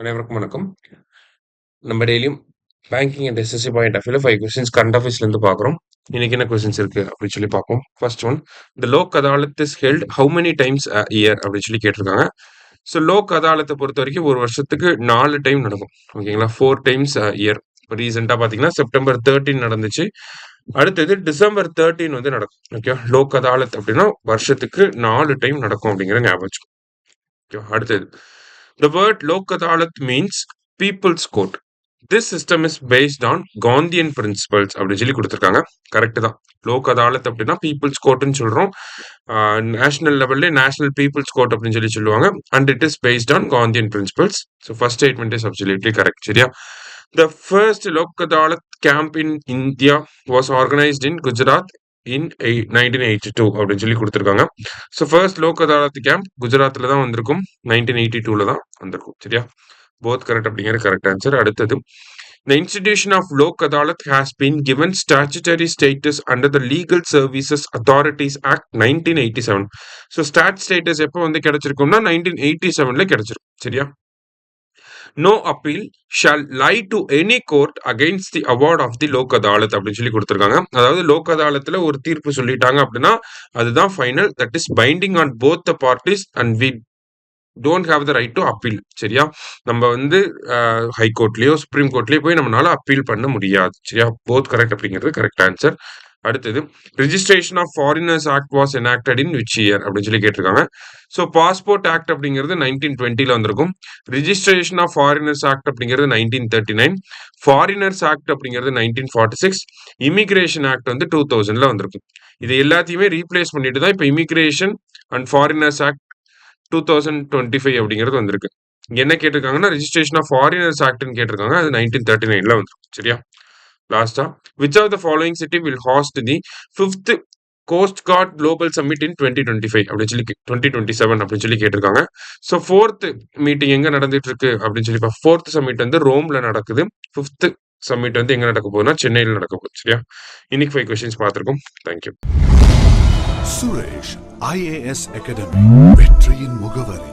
அனைவருக்கும் வணக்கம். நம்ம டெய்லியும் banking and SSC point of வியூல 5 கொஸ்டின்ஸ் கரண்ட் அஃபேர்ஸ்லேருந்து பார்க்குறோம். இன்னைக்கு என்ன கொஸ்டின்ஸ் இருக்கு அப்படின்னு சொல்லி பார்ப்போம். First one, the Lok Adalat is held how many times a year அப்படின்னு சொல்லி கேட்டிருக்காங்க. ஸோ லோக் அதாலத்தை பொறுத்த வரைக்கும் ஒரு வருஷத்துக்கு 4 டைம் நடக்கும். ஓகேங்களா, 4 டைம்ஸ் அ இயர். இப்போ ரீசெண்டாக பார்த்தீங்கன்னா செப்டம்பர் 13 நடந்துச்சு. அடுத்தது டிசம்பர் 13 வந்து நடக்கும். ஓகே, லோக் அதாலத் அப்படின்னா வருஷத்துக்கு 4 டைம் நடக்கும் அப்படிங்கிற ஞாபகம் வச்சுக்கோ. ஓகே, அடுத்தது, the word Lok Adalat means people's court. This system is based on Gandhian principles அப்படின்னு சொல்லி கொடுத்துருக்காங்க. கரெக்ட் தான். லோக் அதாலத் அப்படின்னா பீப்புள்ஸ் கோர்ட்னு சொல்றோம். நேஷனல் லெவல்ல நேஷனல் பீப்புள்ஸ் கோர்ட் அப்படின்னு சொல்லி சொல்லுவாங்க. And it is based on Gandhian principles. So first statement is absolutely correct. சரியா? The first Lok Adalat camp in India was organized in Gujarat in 1982 அப்படின்னு சொல்லி கொடுத்துருக்காங்க. So first Lok Adalat camp குஜராத்தில் தான் வந்திருக்கும். 1982 தான் வந்திருக்கும். சரியா? போத் கரெக்ட் அப்படிங்கிறது கரெக்ட் ஆன்சர். அடுத்தது, the institution of Lok Adalat has been given statutory status under the Legal Services Authorities Act 1987. So start status எப்போ வந்து கிடைச்சிருக்கும்னா 1987ல கிடைச்சிருக்கும். சரியா? No appeal shall lie to any court against the award of the Lok Adalat அப்படின்னு சொல்லி கொடுத்துருக்காங்க. அதாவது லோக் அதாலத்துல ஒரு தீர்ப்பு சொல்லிட்டாங்க அப்படின்னா அதுதான் final. That is binding on both the parties and we don't have the right to appeal. சரியா? நம்ம வந்து ஹைகோர்ட்லயோ சுப்ரீம் கோர்ட்லயோ போய் நம்மளால அப்பீல் பண்ண முடியாது. சரியா? போத் கரெக்ட் அப்படிங்கிறது கரெக்ட் ஆன்சர். அடுத்தது, registration of foreigners act was enacted in which year அப்படின்னு சொல்லி கேட்டிருக்காங்க. ஸோ பாஸ்போர்ட் ஆக்ட் அப்படிங்கிறது 1920ல வந்திருக்கும். ரிஜிஸ்ட்ரேஷன் ஆஃப் ஃபாரினர்ஸ் ஆக்ட் அப்படிங்கிறது 1939. ஃபாரினர்ஸ் ஆக்ட் அப்படிங்கிறது 1946. இமிகிரேஷன் ஆக்ட் வந்து 2000ல வந்திருக்கும். இது எல்லாத்தையுமே ரீப்ளேஸ் பண்ணிட்டு தான் இப்போ இமிகிரேஷன் அண்ட் ஃபாரினர்ஸ் ஆக்ட் 2025 அப்படிங்கிறது வந்திருக்கு. என்ன கேட்டிருக்காங்கன்னா ரிஜிஸ்ட்ரேஷன் ஆஃப் ஃபாரினர்ஸ் ஆக்ட்னு கேட்டிருக்காங்க. அது 1939ல வந்திருக்கும். சரியா? லாஸ்டா, which of the following city will host the 5th Coast Guard Global Summit in 2025 அப்படின்னு சொல்லி 2027 அப்படின்னு சொல்லி கேட்டிருக்காங்க. ஸோ 4th மீட்டிங் எங்க நடந்துட்டு இருக்கு அப்படின்னு சொல்லி 4th சம்மிட் வந்து ரோம்ல நடக்குது. 5th சம்மிட் வந்து எங்க நடக்க போகுதுன்னா சென்னையில் நடக்க போகுது. சரியா? இன்னைக்கு 5 கொஸ்டின்ஸ் பார்த்திருக்கோம். தேங்க்யூ. சுரேஷ் IAS அகாடமி, வெற்றியின் முகவரி.